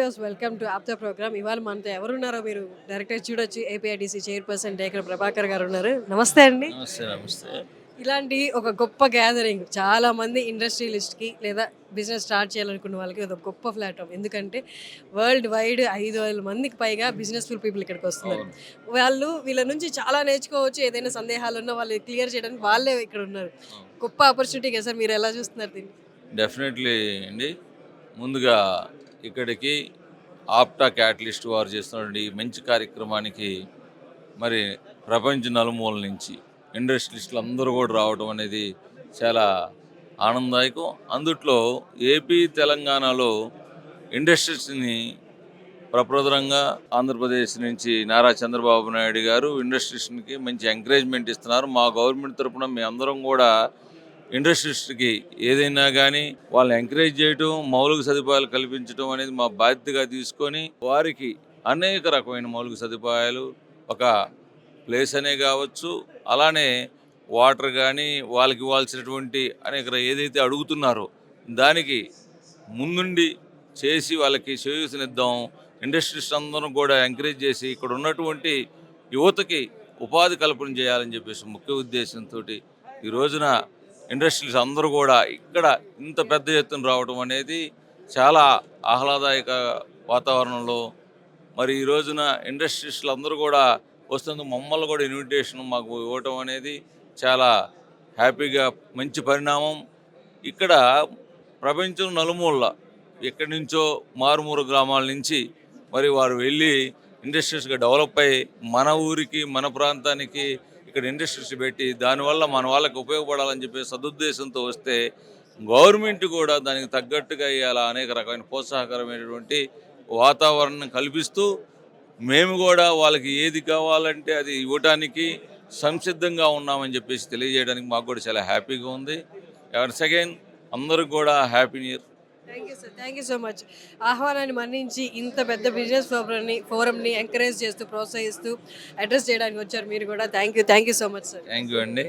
Viewers, welcome to Aapta program. ఇవాళ మనతో ఎవరున్నారో మీరు డైరెక్ట్గా చూడొచ్చు. ఏపీఐడిసి చైర్పర్సన్ డేకర ప్రభాకర్ గారు ఉన్నారు. నమస్తే అండి. నమస్తే నమస్తే. ఇలాంటి ఒక గొప్ప గ్యాదరింగ్ చాలా మంది ఇండస్ట్రియలిస్ట్కి లేదా బిజినెస్ స్టార్ట్ చేయాలనుకున్న వాళ్ళకి ఇది ఒక గొప్ప ప్లాట్ఫామ్. ఎందుకంటే వరల్డ్ వైడ్ 5,000 మందికి పైగా బిజినెస్ఫుల్ పీపుల్ ఇక్కడికి వస్తున్నారు. అవును. వీళ్ళ నుంచి చాలా నేర్చుకోవచ్చు. ఏదైనా సందేహాలు ఉన్నా వాళ్ళు క్లియర్ చేయడానికి వాళ్ళే ఇక్కడ ఉన్నారు. అవును. గొప్ప ఆపర్చునిటీ కదా సార్. మీరు ఎలా చూస్తున్నారు దీన్ని? డెఫినెట్లీ అండి. ముందుగా ఇక్కడికి ఆప్టా క్యాటలిస్ట్ వారు చేస్తున్నటువంటి ఈ మంచి కార్యక్రమానికి మరి ప్రపంచ నలుమూల నుంచి ఇండస్ట్రియలిస్టులు అందరూ కూడా రావడం అనేది చాలా ఆనందదాయకం. అందుట్లో ఏపీ తెలంగాణలో ఇండస్ట్రీస్ని ప్రప్రథమంగా ఆంధ్రప్రదేశ్ నుంచి నారా చంద్రబాబు నాయుడు గారు ఇండస్ట్రీస్కి మంచి ఎంకరేజ్మెంట్ ఇస్తున్నారు. మా గవర్నమెంట్ తరపున మేమందరం కూడా ఇండస్ట్రీస్కి ఏదైనా కానీ వాళ్ళని ఎంకరేజ్ చేయటం, మౌలిక సదుపాయాలు కల్పించడం అనేది మా బాధ్యతగా తీసుకొని వారికి అనేక రకమైన మౌలిక సదుపాయాలు, ఒక ప్లేస్ అనే కావచ్చు, అలానే వాటర్ కానీ వాళ్ళకి ఇవ్వాల్సినటువంటి అనేక ఏదైతే అడుగుతున్నారో దానికి ముందుండి చేసి వాళ్ళకి చేయూతనిద్దాం. ఇండస్ట్రీస్ అందరం కూడా ఎంకరేజ్ చేసి ఇక్కడ ఉన్నటువంటి యువతకి ఉపాధి కల్పన చేయాలని చెప్పేసి ముఖ్య ఉద్దేశంతో ఈ రోజున ఇండస్ట్రీస్ అందరూ కూడా ఇక్కడ ఇంత పెద్ద ఎత్తున రావడం అనేది చాలా ఆహ్లాదాయక వాతావరణంలో మరి ఈ రోజున ఇండస్ట్రీస్లు అందరూ కూడా వస్తుంది. మమ్మల్ని కూడా ఇన్విటేషన్ మాకు ఇవ్వటం అనేది చాలా హ్యాపీగా మంచి పరిణామం. ఇక్కడ ప్రపంచం నలుమూల ఎక్కడి నుంచో మారుమూల గ్రామాల నుంచి మరి వారు వెళ్ళి ఇండస్ట్రీస్గా డెవలప్ అయ్యి మన ఊరికి మన ప్రాంతానికి ఇక్కడ ఇండస్ట్రీస్ పెట్టి దానివల్ల మన వాళ్ళకి ఉపయోగపడాలని చెప్పి సదుద్దేశంతో వస్తే గవర్నమెంట్ కూడా దానికి తగ్గట్టుగా ఇలా అనేక రకమైన ప్రోత్సాహకరమైనటువంటి వాతావరణం కల్పిస్తూ మేము కూడా వాళ్ళకి ఏది కావాలంటే అది ఇవ్వడానికి సంసిద్ధంగా ఉన్నామని చెప్పేసి తెలియజేయడానికి మాకు కూడా చాలా హ్యాపీగా ఉంది. వన్స్ అగైన్ అందరికి కూడా happy new year. Thank you sir. Thank you so much. ఆహ్వానాన్ని మన్నించి ఇంత పెద్ద బిజినెస్ ఫోరంని ఎంకరేజ్ చేస్తూ ప్రోత్సహిస్తూ అడ్రస్ చేయడానికి వచ్చారు మీరు కూడా. Thank you so much sir. Thank you అండి.